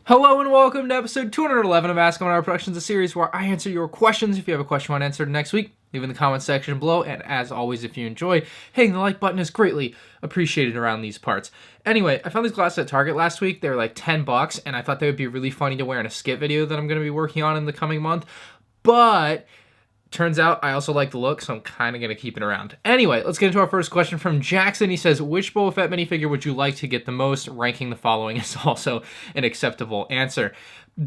Hello and welcome to episode 211 of Ask M&R Productions, a series where I answer your questions. If you have a question you want answered next week, leave in the comments section below. And as always, if you enjoy, hitting the like button is greatly appreciated around these parts. Anyway, I found these glasses at Target last week. They were like $10, and I thought they would be really funny to wear in a skit video that I'm going to be working on in the coming month. But turns out I also like the look, so I'm kind of going to keep it around. Anyway, let's get into our first question from Jackson. He says, which Boba Fett minifigure would you like to get the most? Ranking the following is also an acceptable answer.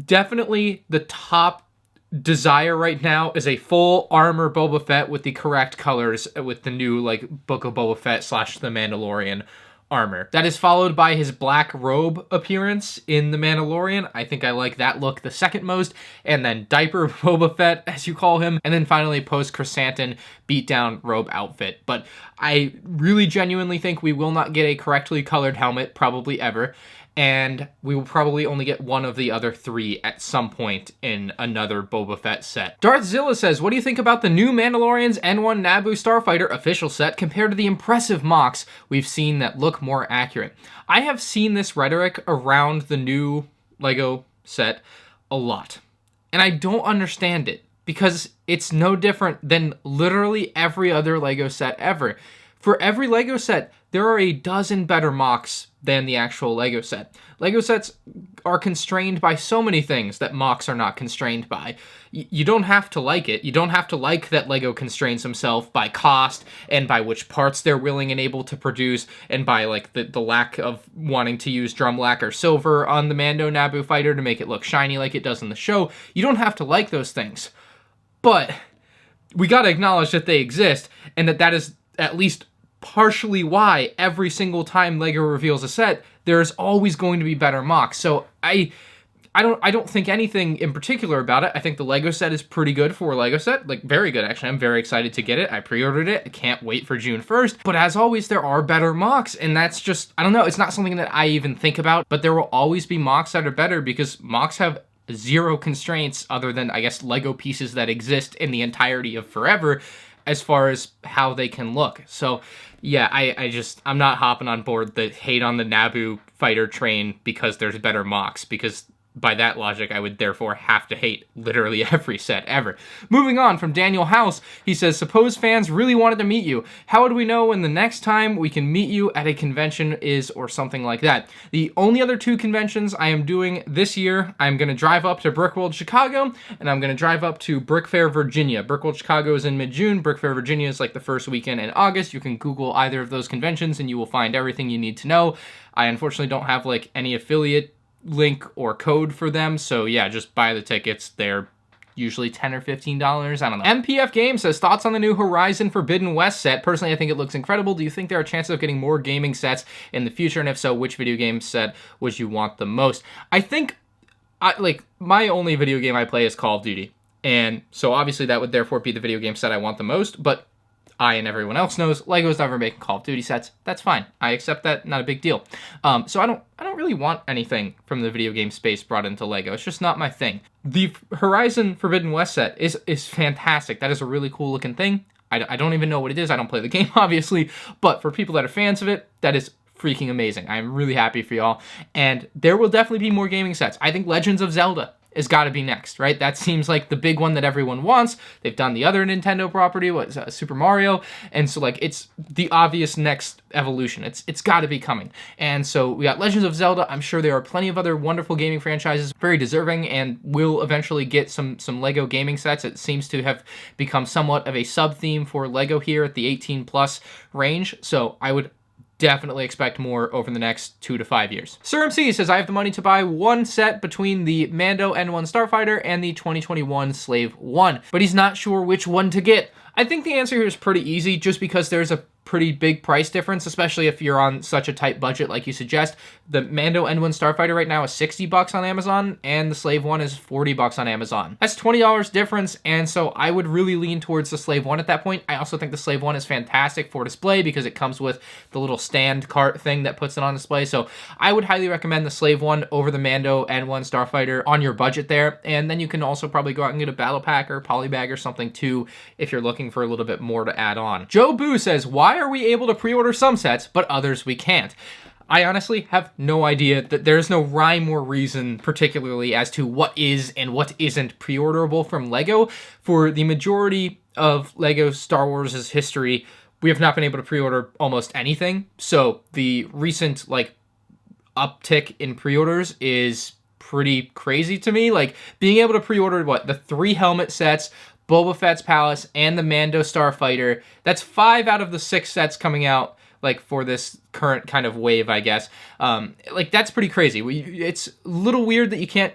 Definitely the top desire right now is a full armor Boba Fett with the correct colors with the new Book of Boba Fett / The Mandalorian armor. That is followed by his black robe appearance in The Mandalorian. I think I like that look the second most. And then Diaper Boba Fett, as you call him. And then finally post-Chrysanthemum beatdown robe outfit. But I really genuinely think we will not get a correctly colored helmet, probably ever. And we will probably only get one of the other three at some point in another Boba Fett set. Darthzilla says, what do you think about the new Mandalorian's N1 Naboo Starfighter official set compared to the impressive mocks we've seen that look more accurate? I have seen this rhetoric around the new LEGO set a lot. And I don't understand it because it's no different than literally every other LEGO set ever. For every LEGO set, there are a dozen better mocks than the actual LEGO set. LEGO sets are constrained by so many things that mocks are not constrained by. You don't have to like it. You don't have to like that LEGO constrains himself by cost and by which parts they're willing and able to produce and by the lack of wanting to use drum lacquer silver on the Mando Naboo fighter to make it look shiny like it does in the show. You don't have to like those things. But we gotta acknowledge that they exist and that is at least partially why every single time LEGO reveals a set, there's always going to be better mocks. So I don't think anything in particular about it. I think the LEGO set is pretty good for a LEGO set. Very good, actually. I'm very excited to get it. I pre-ordered it. I can't wait for June 1st. But as always, there are better mocks. And that's just, I don't know, it's not something that I even think about. But there will always be mocks that are better because mocks have zero constraints other than, I guess, LEGO pieces that exist in the entirety of forever as far as how they can look. So yeah, I'm not hopping on board the hate on the Naboo fighter train because there's better mocks, because by that logic, I would therefore have to hate literally every set ever. Moving on from Daniel House, he says, suppose fans really wanted to meet you. How would we know when the next time we can meet you at a convention is, or something like that? The only other two conventions I am doing this year, I'm going to drive up to Brickworld Chicago, and I'm going to drive up to Brick Fair, Virginia. Brickworld Chicago is in mid-June. Brick Fair, Virginia is the first weekend in August. You can Google either of those conventions, and you will find everything you need to know. I unfortunately don't have any affiliate link or code for them, so yeah, just buy the tickets. They're usually $10 or $15. I don't know. MPF Game says, thoughts on the new Horizon Forbidden West set? Personally, I think it looks incredible. Do you think there are chances of getting more gaming sets in the future? And if so, which video game set would you want the most? I think, my only video game I play is Call of Duty. And so obviously that would therefore be the video game set I want the most, but I and everyone else knows LEGO's never making Call of Duty sets. That's fine. I accept that. Not a big deal. So I don't really want anything from the video game space brought into LEGO. It's just not my thing. The Horizon Forbidden West set is fantastic. That is a really cool looking thing. I don't even know what it is. I don't play the game, obviously. But for people that are fans of it, that is freaking amazing. I'm really happy for y'all. And there will definitely be more gaming sets. I think Legends of Zelda has got to be next, right? That seems like the big one that everyone wants. They've done the other Nintendo property, Super Mario, and so it's the obvious next evolution. It's got to be coming. And so we got Legends of Zelda. I'm sure there are plenty of other wonderful gaming franchises, very deserving, and will eventually get some LEGO gaming sets. It seems to have become somewhat of a sub-theme for LEGO here at the 18+ range, so I would definitely expect more over the next 2 to 5 years. Sir MC says, I have the money to buy one set between the Mando N1 Starfighter and the 2021 Slave 1, but he's not sure which one to get. I think the answer here is pretty easy, just because there's a pretty big price difference, especially if you're on such a tight budget like you suggest. The Mando N1 Starfighter right now is $60 on Amazon, and the Slave 1 is $40 on Amazon. That's $20 difference, and so I would really lean towards the Slave 1 at that point. I also think the Slave 1 is fantastic for display because it comes with the little stand cart thing that puts it on display, so I would highly recommend the Slave 1 over the Mando N1 Starfighter on your budget there, and then you can also probably go out and get a battle pack or polybag or something too if you're looking for a little bit more to add on. Joe Boo says, why are we able to pre-order some sets, but others we can't? I honestly have no idea. That there's no rhyme or reason particularly as to what is and what isn't pre-orderable from LEGO. For the majority of LEGO Star Wars' history, we have not been able to pre-order almost anything. So the recent like uptick in pre-orders is pretty crazy to me. Like being able to pre-order the 3 helmet sets, Boba Fett's Palace, and the Mando Starfighter. That's 5 out of the 6 sets coming out like for this current kind of wave, I guess. Like that's pretty crazy. It's a little weird that you can't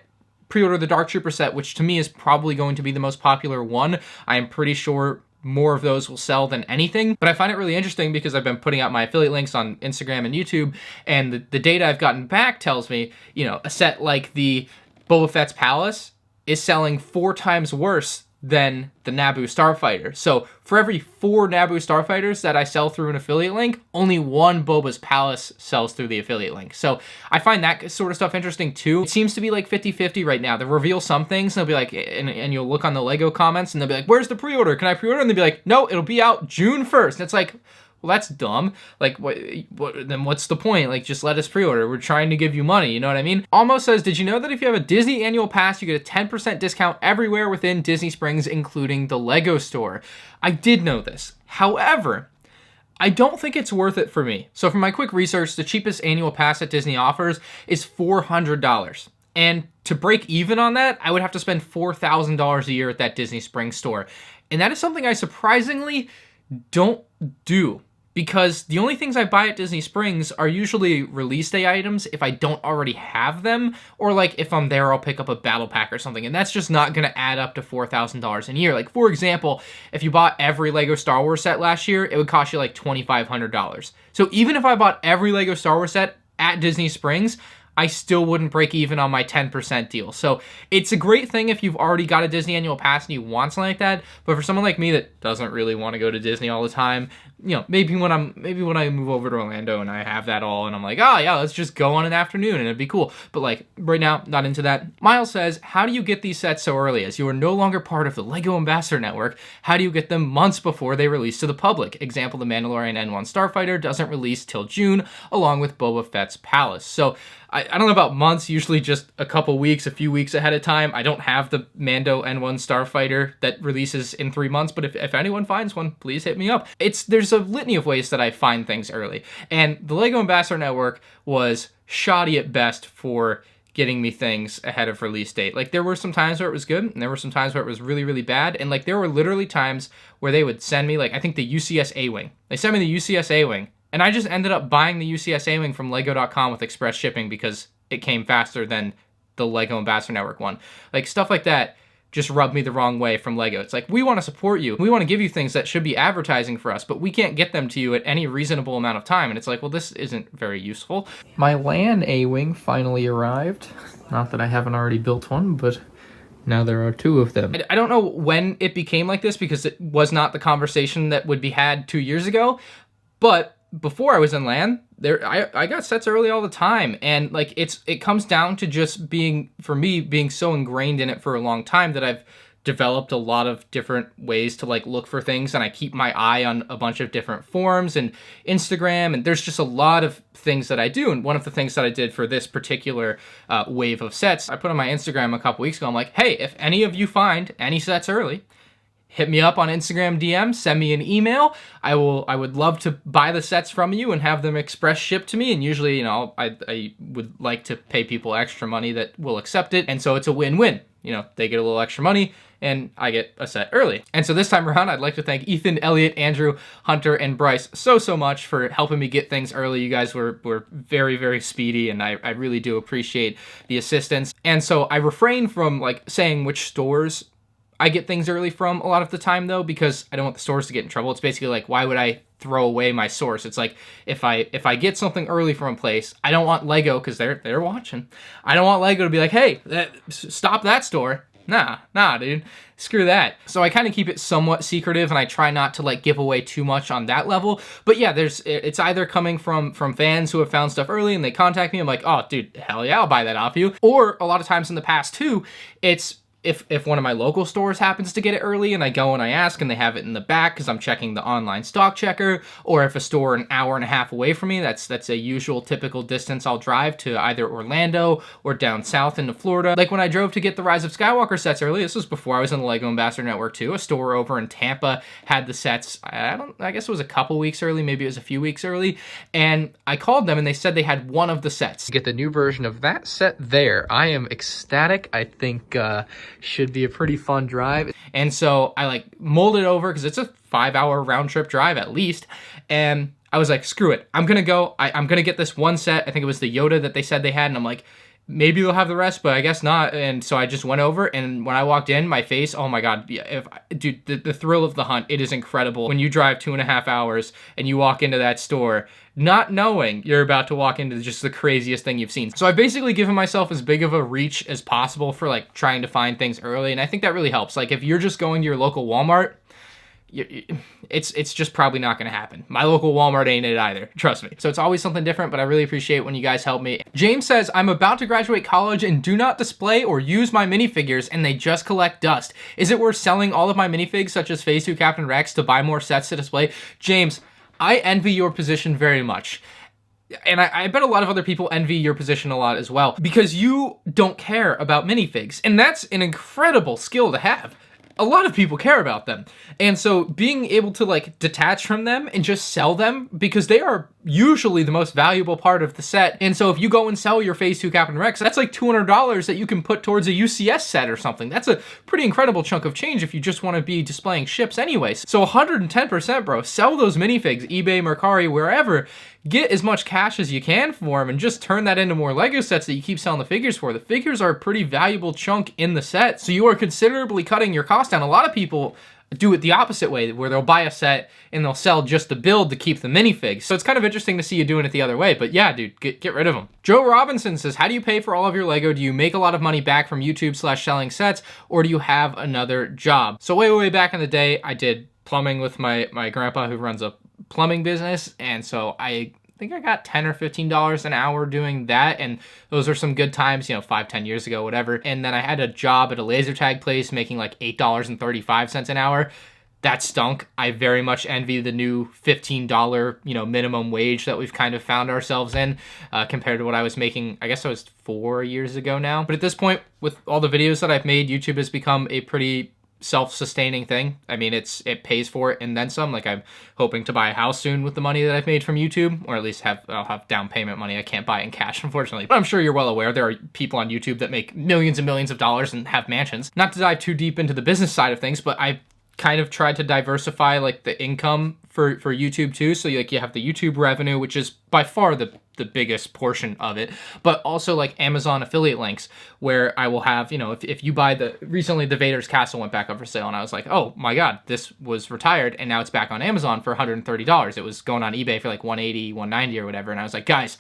pre-order the Dark Trooper set, which to me is probably going to be the most popular one. I am pretty sure more of those will sell than anything, but I find it really interesting because I've been putting out my affiliate links on Instagram and YouTube, and the data I've gotten back tells me, you know, a set like the Boba Fett's Palace is selling 4 times worse than the Naboo Starfighter. So for every 4 Naboo Starfighters that I sell through an affiliate link, only 1 Boba's Palace sells through the affiliate link. So I find that sort of stuff interesting too. It seems to be like 50-50 right now. They reveal some things and they'll be like, and you'll look on the LEGO comments and they'll be like, where's the pre-order? Can I pre-order? And they'll be like, no, it'll be out June 1st. And it's like, well, that's dumb. Like, then what's the point? Like, just let us pre-order. We're trying to give you money, you know what I mean? Almost says, did you know that if you have a Disney annual pass, you get a 10% discount everywhere within Disney Springs, including the LEGO store? I did know this. However, I don't think it's worth it for me. So for my quick research, the cheapest annual pass that Disney offers is $400. And to break even on that, I would have to spend $4,000 a year at that Disney Springs store. And that is something I surprisingly don't do, because the only things I buy at Disney Springs are usually release day items if I don't already have them, or like if I'm there, I'll pick up a battle pack or something, and that's just not going to add up to $4,000 a year. Like, for example, if you bought every LEGO Star Wars set last year, it would cost you like $2,500. So even if I bought every LEGO Star Wars set at Disney Springs, I still wouldn't break even on my 10% deal. So it's a great thing if you've already got a Disney annual pass and you want something like that. But for someone like me that doesn't really want to go to Disney all the time, you know, maybe when I move over to Orlando and I have that all and I'm like, oh yeah, let's just go on an afternoon and it'd be cool. But like right now, not into that. Miles says, how do you get these sets so early? As you are no longer part of the LEGO Ambassador Network, how do you get them months before they release to the public? Example, the Mandalorian N1 Starfighter doesn't release till June, along with Boba Fett's Palace. So I don't know about months, usually just a couple weeks, a few weeks ahead of time. I don't have the Mando N1 Starfighter that releases in 3 months, but if anyone finds one, please hit me up. There's a litany of ways that I find things early. And the LEGO Ambassador Network was shoddy at best for getting me things ahead of release date. Like, there were some times where it was good, and there were some times where it was really, really bad. And like, there were literally times where they would send me, like, I think the UCS A-Wing. They sent me the UCS A-Wing, and I just ended up buying the UCS A-Wing from Lego.com with express shipping because it came faster than the LEGO Ambassador Network one. Like, stuff like that just rubbed me the wrong way from LEGO. It's like, we want to support you. We want to give you things that should be advertising for us, but we can't get them to you at any reasonable amount of time. And it's like, well, this isn't very useful. My LAN A-Wing finally arrived. Not that I haven't already built one, but now there are 2 of them. I don't know when it became like this, because it was not the conversation that would be had 2 years ago, but before I was in LAN, I got sets early all the time, and like it comes down to just being so ingrained in it for a long time that I've developed a lot of different ways to like look for things, and I keep my eye on a bunch of different forums and Instagram, and there's just a lot of things that I do. And one of the things that I did for this particular wave of sets, I put on my Instagram a couple weeks ago. I'm like, hey, if any of you find any sets early, hit me up on Instagram DM, send me an email. I would love to buy the sets from you and have them express shipped to me. And usually, you know, I would like to pay people extra money that will accept it. And so it's a win-win. You know, they get a little extra money and I get a set early. And so this time around, I'd like to thank Ethan, Elliot, Andrew, Hunter, and Bryce so much for helping me get things early. You guys were very, very speedy, and I really do appreciate the assistance. And so I refrain from like saying which stores I get things early from a lot of the time, though, because I don't want the stores to get in trouble. It's basically like, why would I throw away my source? It's like, if I get something early from a place, I don't want LEGO, because they're watching. I don't want LEGO to be like, hey, stop that store. Nah, dude. Screw that. So I kind of keep it somewhat secretive, and I try not to like give away too much on that level. But yeah, it's either coming from fans who have found stuff early and they contact me. I'm like, oh, dude, hell yeah, I'll buy that off you. Or a lot of times in the past too, it's if one of my local stores happens to get it early and I go and I ask and they have it in the back because I'm checking the online stock checker, or if a store an hour and a half away from me, that's a usual typical distance I'll drive to either Orlando or down south into Florida. Like when I drove to get the Rise of Skywalker sets early, this was before I was in the LEGO Ambassador Network too, a store over in Tampa had the sets, I guess it was a couple weeks early, maybe it was a few weeks early, and I called them and they said they had one of the sets. Get the new version of that set there. I am ecstatic. I think should be a pretty fun drive. And so I like mulled it over because it's a 5-hour round trip drive at least. And I was like, screw it. I'm going to go. I'm going to get this one set. I think it was the Yoda that they said they had. And I'm like, maybe they'll have the rest, but I guess not. And so I just went over, and when I walked in, my face, oh my God, dude, the thrill of the hunt, it is incredible. When you drive 2.5 hours and you walk into that store, not knowing you're about to walk into just the craziest thing you've seen. So I've basically given myself as big of a reach as possible for like trying to find things early, and I think that really helps. Like if you're just going to your local Walmart, it's just probably not going to happen. My local Walmart ain't it either, trust me. So it's always something different, but I really appreciate when you guys help me. James says, I'm about to graduate college and do not display or use my minifigures, and they just collect dust. Is it worth selling all of my minifigs, such as Phase 2 Captain Rex, to buy more sets to display? James, I envy your position very much. And I bet a lot of other people envy your position a lot as well, because you don't care about minifigs, and that's an incredible skill to have. A lot of people care about them. And so being able to like detach from them and just sell them, because they are usually the most valuable part of the set. And so if you go and sell your Phase 2 Captain Rex, that's like $200 that you can put towards a UCS set or something. That's a pretty incredible chunk of change if you just want to be displaying ships anyways. So 110%, bro. Sell those minifigs, eBay, Mercari, wherever. Get as much cash as you can for them and just turn that into more LEGO sets that you keep selling the figures for. The figures are a pretty valuable chunk in the set, so you are considerably cutting your cost down. A lot of people do it the opposite way, where they'll buy a set and they'll sell just the build to keep the minifigs. So it's kind of interesting to see you doing it the other way, but yeah, dude, get rid of them. Joe Robinson says, how do you pay for all of your LEGO? Do you make a lot of money back from YouTube/selling sets, or do you have another job? So way back in the day, I did plumbing with my grandpa who runs a plumbing business, and so I think I got $10 or $15 an hour doing that, and those are some good times, 5-10 years ago, whatever. And then I had a job at a laser tag place making like $8.35 an hour. That stunk. I very much envy the new $15 minimum wage that we've kind of found ourselves in, compared to what I was making, I guess it was 4 years ago now. But at this point, with all the videos that I've made, YouTube has become a pretty self-sustaining thing. I mean, it pays for it and then some. Like, I'm hoping to buy a house soon with the money that I've made from YouTube, or at least I'll have down payment money. I can't buy it in cash, unfortunately. But I'm sure you're well aware there are people on YouTube that make millions and millions of dollars and have mansions. Not to dive too deep into the business side of things, but I kind of tried to diversify like the income for YouTube too. So like you have the YouTube revenue, which is by far the biggest portion of it, but also like Amazon affiliate links, where I will have, if you buy recently the Vader's Castle went back up for sale, and I was like, oh my God, this was retired and now it's back on Amazon for $130. It was going on eBay for like $180, $190 or whatever. And I was like, guys,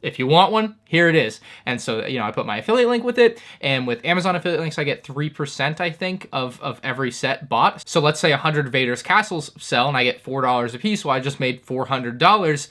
if you want one, here it is. And so, I put my affiliate link with it, and with Amazon affiliate links, I get 3%, I think, of every set bought. So let's say 100 Vader's Castles sell and I get $4 a piece. Well, I just made $400.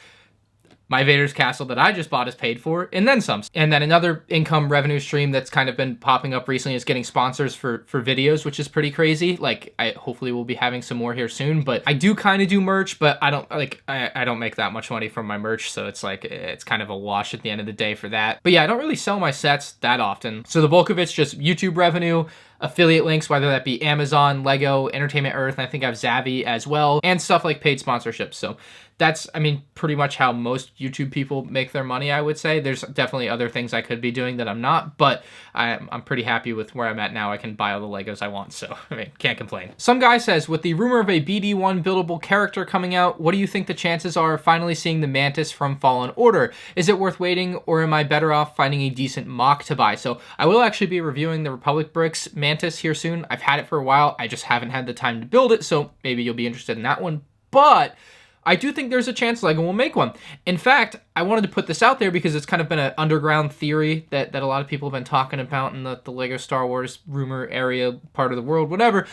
My Vader's Castle that I just bought is paid for, and then some. And then another income revenue stream that's kind of been popping up recently is getting sponsors for videos, which is pretty crazy. Like, I hopefully will be having some more here soon, but I do kind of do merch, but I don't make that much money from my merch, so it's like, it's kind of a wash at the end of the day for that. But yeah, I don't really sell my sets that often. So the bulk of it's just YouTube revenue, affiliate links, whether that be Amazon, LEGO, Entertainment Earth, and I think I have Zavvi as well, and stuff like paid sponsorships. So that's, pretty much how most YouTube people make their money, I would say. There's definitely other things I could be doing that I'm not, but I'm pretty happy with where I'm at now. I can buy all the Legos I want, so, can't complain. Some guy says, with the rumor of a BD1 buildable character coming out, what do you think the chances are of finally seeing the Mantis from Fallen Order? Is it worth waiting, or am I better off finding a decent mock to buy? So I will actually be reviewing the Republic Bricks Mantis here soon. I've had it for a while. I just haven't had the time to build it, so maybe you'll be interested in that one. But I do think there's a chance LEGO will make one. In fact, I wanted to put this out there because it's kind of been an underground theory that a lot of people have been talking about in the LEGO Star Wars rumor area, part of the world, whatever,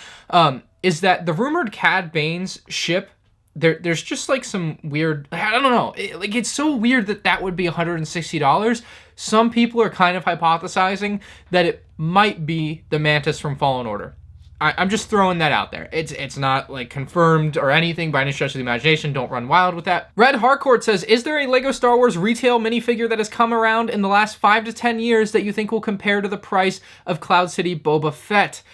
is that the rumored Cad Bane's ship there's just like some weird, I don't know, it's so weird that would be $160. Some people are kind of hypothesizing that it might be the Mantis from Fallen Order. I'm just throwing that out there. It's not like confirmed or anything by any stretch of the imagination. Don't run wild with that. Red Harcourt says, is there a Lego Star Wars retail minifigure that has come around in the last 5 to 10 years that you think will compare to the price of Cloud City Boba Fett?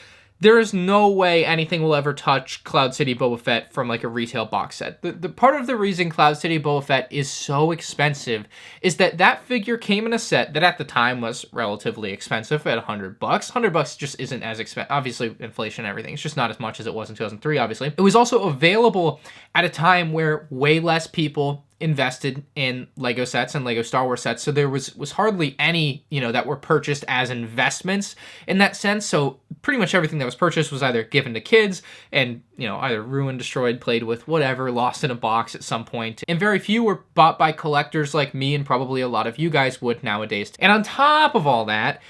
There is no way anything will ever touch Cloud City Boba Fett from like a retail box set. The part of the reason Cloud City Boba Fett is so expensive is that figure came in a set that at the time was relatively expensive at $100. $100 just isn't as expensive. Obviously, inflation and everything. It's just not as much as it was in 2003, obviously. It was also available at a time where way less people invested in Lego sets and Lego Star Wars sets, so there was hardly any, that were purchased as investments in that sense. So pretty much everything that was purchased was either given to kids and, either ruined, destroyed, played with, whatever, lost in a box at some point. And very few were bought by collectors like me and probably a lot of you guys would nowadays. And on top of all that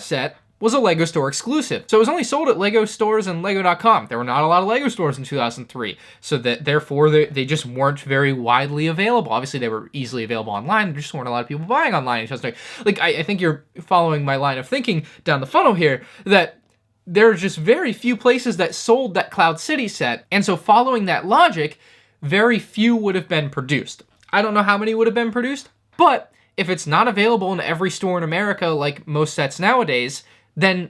set was a Lego store exclusive. So it was only sold at Lego stores and Lego.com. There were not a lot of Lego stores in 2003. So that therefore they just weren't very widely available. Obviously they were easily available online. There just weren't a lot of people buying online in 2003. Like I think you're following my line of thinking down the funnel here, that there are just very few places that sold that Cloud City set. And so following that logic, very few would have been produced. I don't know how many would have been produced, but if it's not available in every store in America like most sets nowadays, then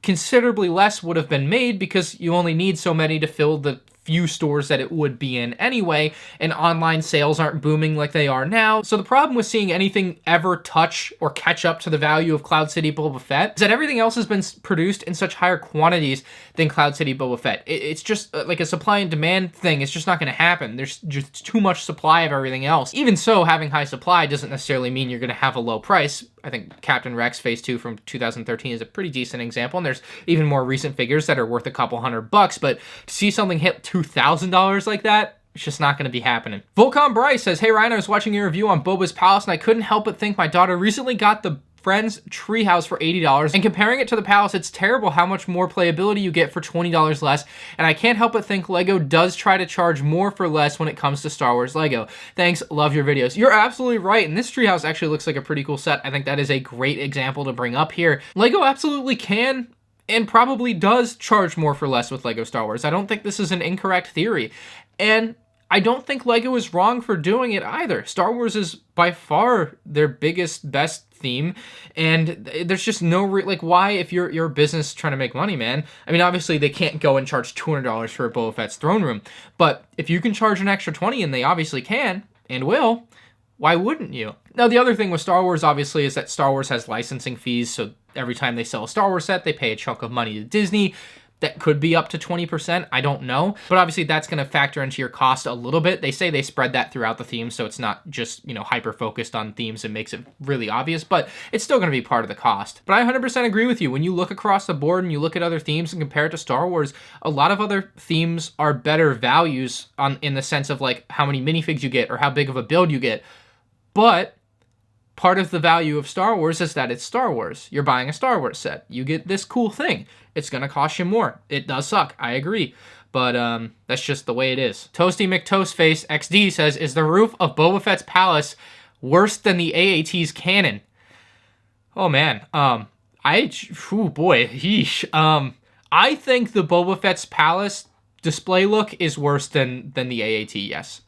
considerably less would have been made because you only need so many to fill the few stores that it would be in anyway, and online sales aren't booming like they are now. So the problem with seeing anything ever touch or catch up to the value of Cloud City Boba Fett is that everything else has been produced in such higher quantities than Cloud City Boba Fett. It's just like a supply and demand thing. It's just not going to happen. There's just too much supply of everything else. Even so, having high supply doesn't necessarily mean you're going to have a low price. I think Captain Rex Phase 2 from 2013 is a pretty decent example, and there's even more recent figures that are worth a couple $100, but to see something hit $2,000 like that, it's just not going to be happening. Volcom Bryce says, hey Ryan, I was watching your review on Boba's Palace, and I couldn't help but think my daughter recently got the Friends Treehouse for $80, and comparing it to the Palace, it's terrible how much more playability you get for $20 less, and I can't help but think Lego does try to charge more for less when it comes to Star Wars Lego. Thanks, love your videos. You're absolutely right, and this Treehouse actually looks like a pretty cool set. I think that is a great example to bring up here. Lego absolutely can and probably does charge more for less with Lego Star Wars. I don't think this is an incorrect theory, and I don't think Lego is wrong for doing it either. Star Wars is by far their biggest, best theme, and there's just no why, if you're a business trying to make money, man. I mean, obviously they can't go and charge $200 for a Boba Fett's throne room, but if you can charge an extra $20, and they obviously can and will, why wouldn't you? Now, the other thing with Star Wars, obviously, is that Star Wars has licensing fees, so every time they sell a Star Wars set, they pay a chunk of money to Disney. That could be up to 20%, I don't know. But obviously that's gonna factor into your cost a little bit. They say they spread that throughout the theme, so it's not just, hyper-focused on themes and makes it really obvious, but it's still gonna be part of the cost. But I 100% agree with you. When you look across the board and you look at other themes and compare it to Star Wars, a lot of other themes are better values in the sense of like how many minifigs you get or how big of a build you get. But part of the value of Star Wars is that it's Star Wars. You're buying a Star Wars set. You get this cool thing. It's going to cost you more. It does suck. I agree. But that's just the way it is. Toasty McToastface XD says, is the roof of Boba Fett's palace worse than the AAT's cannon? Oh, man. Oh, boy. Yeesh. I think the Boba Fett's palace display look is worse than the AAT, yes.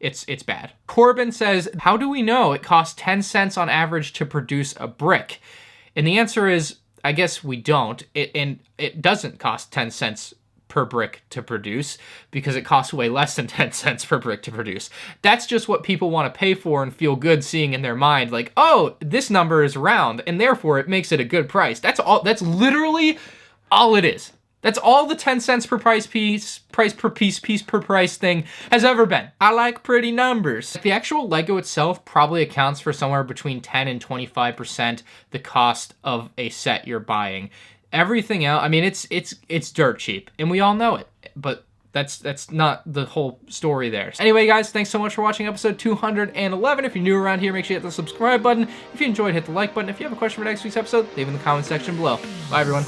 It's bad. Corbin says, how do we know it costs 10 cents on average to produce a brick? And the answer is, I guess we don't. It doesn't cost 10 cents per brick to produce because it costs way less than 10 cents per brick to produce. That's just what people want to pay for and feel good seeing in their mind. Like, oh, this number is round and therefore it makes it a good price. That's all. That's literally all it is. That's all the 10 cents per price per piece per price thing has ever been. I like pretty numbers. The actual Lego itself probably accounts for somewhere between 10 and 25% the cost of a set you're buying. Everything else, I mean, it's dirt cheap, and we all know it, but that's not the whole story there. Anyway, guys, thanks so much for watching episode 211. If you're new around here, make sure you hit the subscribe button. If you enjoyed, hit the like button. If you have a question for next week's episode, leave it in the comment section below. Bye, everyone.